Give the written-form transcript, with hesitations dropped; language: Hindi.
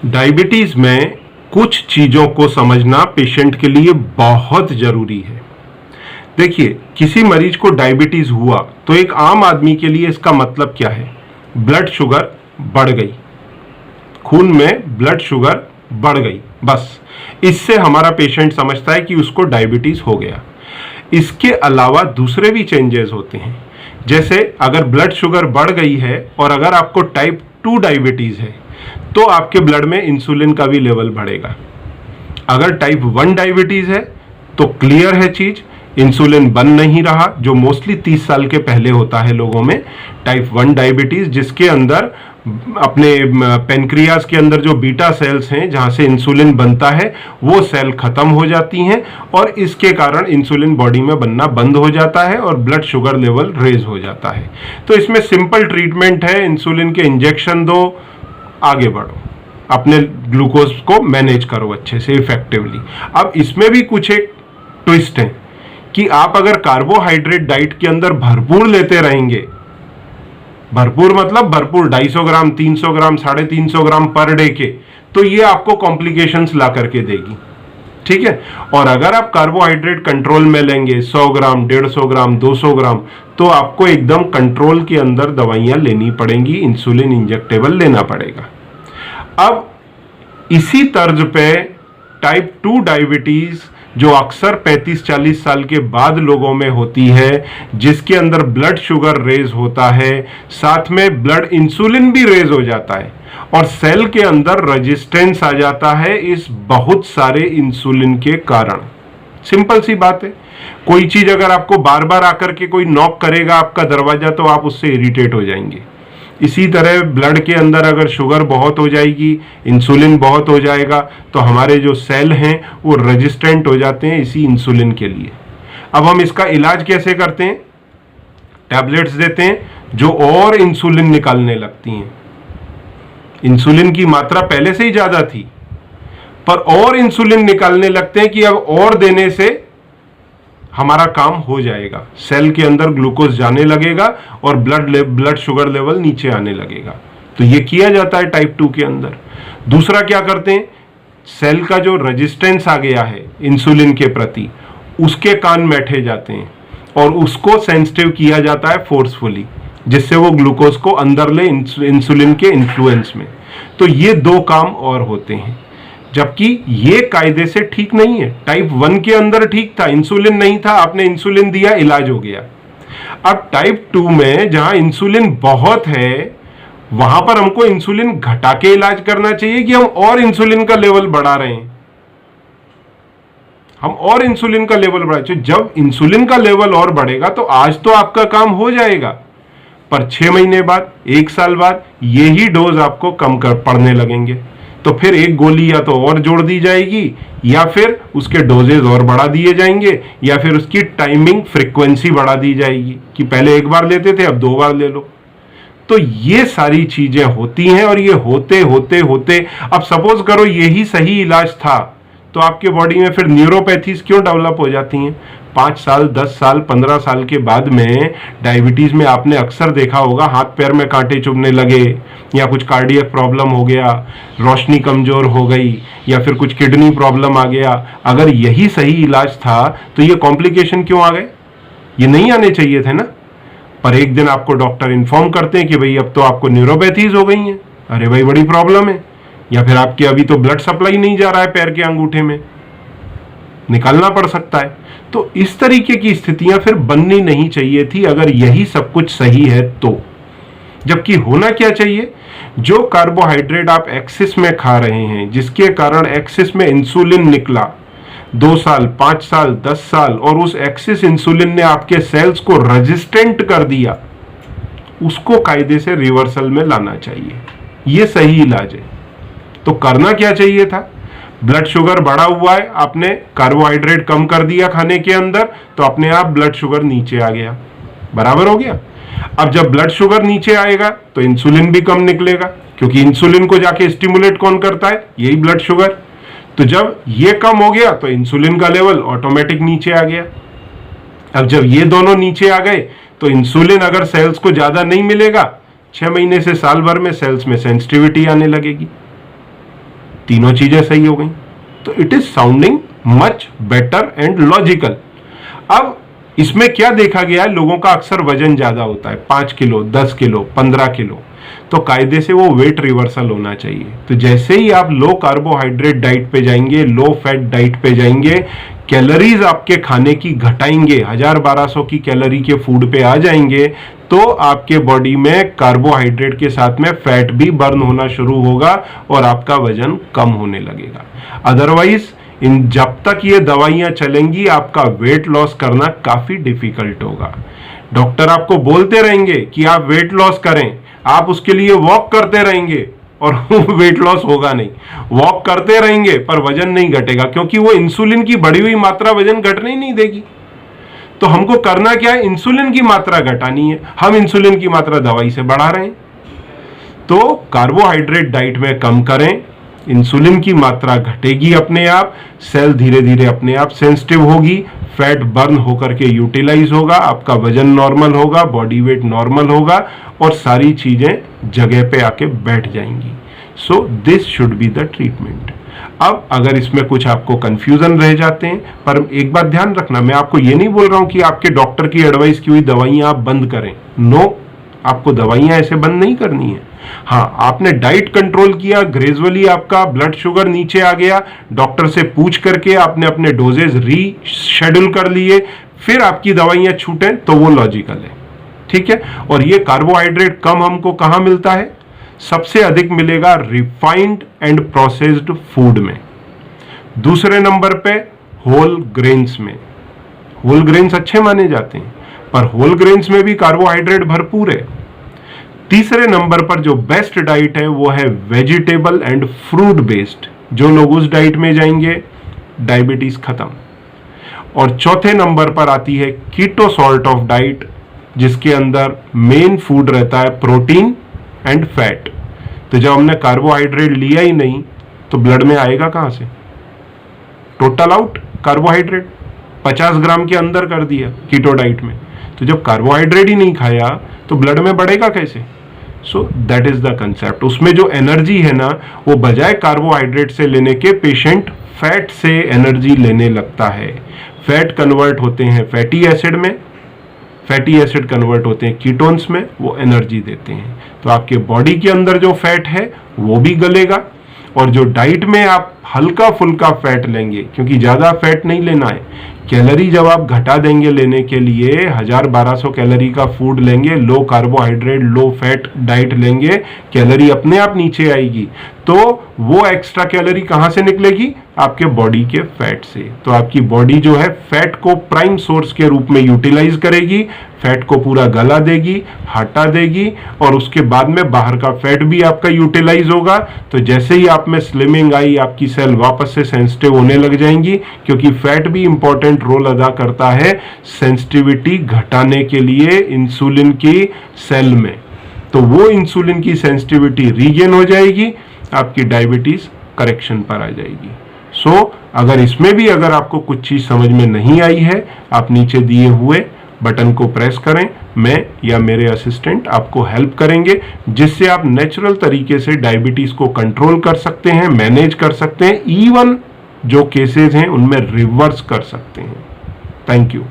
डायबिटीज में कुछ चीजों को समझना पेशेंट के लिए बहुत जरूरी है। देखिए, किसी मरीज को डायबिटीज हुआ तो एक आम आदमी के लिए इसका मतलब क्या है? ब्लड शुगर बढ़ गई, खून में ब्लड शुगर बढ़ गई, बस इससे हमारा पेशेंट समझता है कि उसको डायबिटीज हो गया। इसके अलावा दूसरे भी चेंजेस होते हैं, जैसे अगर ब्लड शुगर बढ़ गई है और अगर आपको टाइप 2 डायबिटीज है तो आपके ब्लड में इंसुलिन का भी लेवल बढ़ेगा। अगर टाइप 1 डायबिटीज है तो क्लियर है चीज, इंसुलिन बन नहीं रहा, जो मोस्टली 30 साल के पहले होता है लोगों में। टाइप 1 डायबिटीज जिसके अंदर अपने पेनक्रियाज के अंदर जो बीटा सेल्स हैं जहां से इंसुलिन बनता है वो सेल खत्म हो जाती हैं और इसके कारण इंसुलिन बॉडी में बनना बंद हो जाता है और ब्लड शुगर लेवल रेज हो जाता है। तो इसमें सिंपल ट्रीटमेंट है, इंसुलिन के इंजेक्शन दो, आगे बढ़ो, अपने ग्लूकोज को मैनेज करो अच्छे से इफेक्टिवली। अब इसमें भी कुछ एक ट्विस्ट है कि आप अगर कार्बोहाइड्रेट डाइट के अंदर भरपूर लेते रहेंगे, भरपूर मतलब भरपूर 250 ग्राम, 300 ग्राम, 350 ग्राम पर डे के, तो ये आपको कॉम्प्लिकेशंस ला करके देगी, ठीक है। और अगर आप कार्बोहाइड्रेट कंट्रोल में लेंगे 100 ग्राम, 150 ग्राम, 200 ग्राम, तो आपको एकदम कंट्रोल के अंदर दवाइयां लेनी पड़ेंगी, इंसुलिन इंजेक्टेबल लेना पड़ेगा। अब इसी तर्ज पे टाइप 2 डायबिटीज जो अक्सर 35-40 साल के बाद लोगों में होती है, जिसके अंदर ब्लड शुगर रेज होता है, साथ में ब्लड इंसुलिन भी रेज हो जाता है और सेल के अंदर रेजिस्टेंस आ जाता है इस बहुत सारे इंसुलिन के कारण। सिंपल सी बात है, कोई चीज अगर आपको बार बार आकर के कोई नॉक करेगा आपका दरवाजा तो आप उससे इरिटेट हो जाएंगे। इसी तरह ब्लड के अंदर अगर शुगर बहुत हो जाएगी, इंसुलिन बहुत हो जाएगा, तो हमारे जो सेल हैं वो रेजिस्टेंट हो जाते हैं इसी इंसुलिन के लिए। अब हम इसका इलाज कैसे करते हैं? टैबलेट्स देते हैं जो और इंसुलिन निकालने लगती हैं। इंसुलिन की मात्रा पहले से ही ज्यादा थी पर और इंसुलिन निकालने लगते हैं कि अब और देने से हमारा काम हो जाएगा, सेल के अंदर ग्लूकोज जाने लगेगा और ब्लड शुगर लेवल नीचे आने लगेगा। तो ये किया जाता है टाइप 2 के अंदर। दूसरा क्या करते हैं, सेल का जो रेजिस्टेंस आ गया है इंसुलिन के प्रति, उसके कान बैठे जाते हैं और उसको सेंसिटिव किया जाता है फोर्सफुली, जिससे वो ग्लूकोज को अंदर ले इंसुलिन के इन्फ्लुएंस में। तो ये 2 काम और होते हैं, जबकि ये कायदे से ठीक नहीं है। टाइप 1 के अंदर ठीक था, इंसुलिन नहीं था, आपने इंसुलिन दिया, इलाज हो गया। अब टाइप 2 में जहां इंसुलिन बहुत है वहां पर हमको इंसुलिन घटा के इलाज करना चाहिए कि हम और इंसुलिन का लेवल बढ़ा रहे हैं, हम और इंसुलिन का लेवल बढ़ा। जब इंसुलिन का लेवल और बढ़ेगा तो आज तो आपका काम हो जाएगा, पर 6 महीने बाद, 1 साल बाद यही डोज आपको कम कर पड़ने लगेंगे। तो फिर एक गोली या तो और जोड़ दी जाएगी या फिर उसके डोजेज और बढ़ा दिए जाएंगे या फिर उसकी टाइमिंग फ्रीक्वेंसी बढ़ा दी जाएगी कि पहले 1 बार लेते थे अब 2 बार ले लो। तो ये सारी चीजें होती हैं और ये होते होते होते अब सपोज करो यही सही इलाज था तो आपके बॉडी में फिर न्यूरोपैथीज क्यों डेवलप हो जाती हैं? 5 साल, 10 साल, 15 साल के बाद में डायबिटीज में आपने अक्सर देखा होगा हाथ पैर में कांटे चुभने लगे या कुछ कार्डियक प्रॉब्लम हो गया, रोशनी कमजोर हो गई या फिर कुछ किडनी प्रॉब्लम आ गया। अगर यही सही इलाज था तो ये कॉम्प्लिकेशन क्यों आ गए? ये नहीं आने चाहिए थे ना। पर एक दिन आपको डॉक्टर इन्फॉर्म करते हैं कि भाई अब तो आपको न्यूरोपैथीज हो गई हैं। अरे भाई बड़ी प्रॉब्लम है, या फिर आपके अभी तो ब्लड सप्लाई नहीं जा रहा है पैर के अंगूठे में, निकालना पड़ सकता है। तो इस तरीके की स्थितियां फिर बननी नहीं चाहिए थी अगर यही सब कुछ सही है तो। जबकि होना क्या चाहिए, जो कार्बोहाइड्रेट आप एक्सेस में खा रहे हैं जिसके कारण एक्सेस में इंसुलिन निकला 2 साल, 5 साल, 10 साल और उस एक्सेस इंसुलिन ने आपके सेल्स को रेजिस्टेंट कर दिया, उसको कायदे से रिवर्सल में लाना चाहिए। यह सही इलाज है। तो करना क्या चाहिए था, ब्लड शुगर बढ़ा हुआ है, आपने कार्बोहाइड्रेट कम कर दिया खाने के अंदर तो अपने आप ब्लड शुगर नीचे आ गया, बराबर हो गया। अब जब ब्लड शुगर नीचे आएगा तो इंसुलिन भी कम निकलेगा, क्योंकि इंसुलिन को जाके स्टिमुलेट कौन करता है, यही ब्लड शुगर। तो जब ये कम हो गया तो इंसुलिन का लेवल ऑटोमेटिक नीचे आ गया। अब जब ये दोनों नीचे आ गए तो इंसुलिन अगर सेल्स को ज्यादा नहीं मिलेगा 6 महीने से साल भर में सेल्स में सेंसिटिविटी आने लगेगी। तीनों चीजें सही हो गई। तो it is sounding much better and logical. अब इसमें क्या देखा गया है, लोगों का अक्सर वजन ज्यादा होता है, 5 किलो, 10 किलो, 15 किलो, तो कायदे से वो वेट रिवर्सल होना चाहिए। तो जैसे ही आप लो कार्बोहाइड्रेट डाइट पे जाएंगे, लो फैट डाइट पे जाएंगे, कैलोरीज आपके खाने की घटाएंगे, 1000-1200 की कैलोरी के फूड पे आ जाएंगे, तो आपके बॉडी में कार्बोहाइड्रेट के साथ में फैट भी बर्न होना शुरू होगा और आपका वजन कम होने लगेगा। अदरवाइज जब तक ये दवाइयां चलेंगी आपका वेट लॉस करना काफी डिफिकल्ट होगा। डॉक्टर आपको बोलते रहेंगे कि आप वेट लॉस करें, आप उसके लिए वॉक करते रहेंगे और वेट लॉस होगा नहीं। वॉक करते रहेंगे पर वजन नहीं घटेगा, क्योंकि वो इंसुलिन की बढ़ी हुई मात्रा वजन घटने ही नहीं देगी। तो हमको करना क्या है, इंसुलिन की मात्रा घटानी है। हम इंसुलिन की मात्रा दवाई से बढ़ा रहे हैं। तो कार्बोहाइड्रेट डाइट में कम करें, इंसुलिन की मात्रा घटेगी अपने आप, सेल धीरे धीरे अपने आप सेंसिटिव होगी, फैट बर्न होकर के यूटिलाइज होगा, आपका वजन नॉर्मल होगा, बॉडी वेट नॉर्मल होगा और सारी चीजें जगह पे आके बैठ जाएंगी। So this should be the treatment. अब अगर इसमें कुछ आपको कंफ्यूजन रह जाते हैं, पर एक बात ध्यान रखना, मैं आपको ये नहीं बोल रहा हूं कि आपके डॉक्टर की एडवाइस की हुई दवाइयां आप बंद करें। नो, आपको दवाइयां ऐसे बंद नहीं करनी है। हाँ, आपने डाइट कंट्रोल किया, ग्रेजुअली आपका ब्लड शुगर नीचे आ गया, डॉक्टर से पूछ करके आपने अपने डोजेज रीशेड्यूल कर लिए, फिर आपकी दवाइयां छूटें तो वो लॉजिकल है, ठीक है। और ये कार्बोहाइड्रेट कम हमको कहाँ मिलता है, सबसे अधिक मिलेगा रिफाइंड एंड प्रोसेस्ड फूड में। दूसरे नंबर पे होल ग्रेन्स में। होल ग्रेन्स अच्छे माने जाते हैं, पर होल ग्रेन्स में भी कार्बोहाइड्रेट भरपूर है। तीसरे नंबर पर जो बेस्ट डाइट है वो है वेजिटेबल एंड फ्रूट बेस्ड। जो लोग उस डाइट में जाएंगे, डायबिटीज खत्म। और चौथे नंबर पर आती है कीटो सॉर्ट ऑफ डाइट, जिसके अंदर मेन फूड रहता है प्रोटीन एंड फैट। तो जब हमने कार्बोहाइड्रेट लिया ही नहीं तो ब्लड में आएगा कहां से, टोटल आउट कार्बोहाइड्रेट 50 ग्राम के अंदर कर दिया कीटो डाइट में। तो जब कार्बोहाइड्रेट ही नहीं खाया तो ब्लड में बढ़ेगा कैसे। So that is the concept. उसमें जो एनर्जी है ना, वो बजाय कार्बोहाइड्रेट से लेने के पेशेंट फैट से एनर्जी लेने लगता है। फैट कन्वर्ट होते हैं फैटी एसिड में, फैटी एसिड कन्वर्ट होते हैं कीटोन्स में, वो एनर्जी देते हैं। तो आपके बॉडी के अंदर जो फैट है वो भी गलेगा। और जो डाइट में आप हल्का फुल्का फैट लेंगे, क्योंकि ज्यादा फैट नहीं लेना है, कैलोरी जब आप घटा देंगे लेने के लिए, 1000-1200 कैलोरी का फूड लेंगे, लो कार्बोहाइड्रेट लो फैट डाइट लेंगे, कैलोरी अपने आप नीचे आएगी। तो वो एक्स्ट्रा कैलोरी कहां से निकलेगी, आपके बॉडी के फैट से। तो आपकी बॉडी जो है फैट को प्राइम सोर्स के रूप में यूटिलाइज करेगी, फैट को पूरा गला देगी, हटा देगी, और उसके बाद में बाहर का फैट भी आपका यूटिलाइज होगा। तो जैसे ही आप में स्लिमिंग आई, आपकी सेल वापस से सेंसिटिव होने लग जाएंगी, क्योंकि फैट भी इंपॉर्टेंट रोल अदा करता है सेंसिटिविटी घटाने के लिए इंसुलिन की सेल में। तो वो इंसुलिन की सेंसिटिविटी रीगेन हो जाएगी, आपकी डायबिटीज करेक्शन पर आ जाएगी। सो अगर इसमें भी अगर आपको कुछ चीज समझ में नहीं आई है, आप नीचे दिए हुए बटन को प्रेस करें, मैं या मेरे असिस्टेंट आपको हेल्प करेंगे, जिससे आप नेचुरल तरीके से डायबिटीज को कंट्रोल कर सकते हैं, मैनेज कर सकते हैं, इवन जो केसेस हैं उनमें रिवर्स कर सकते हैं। Thank you.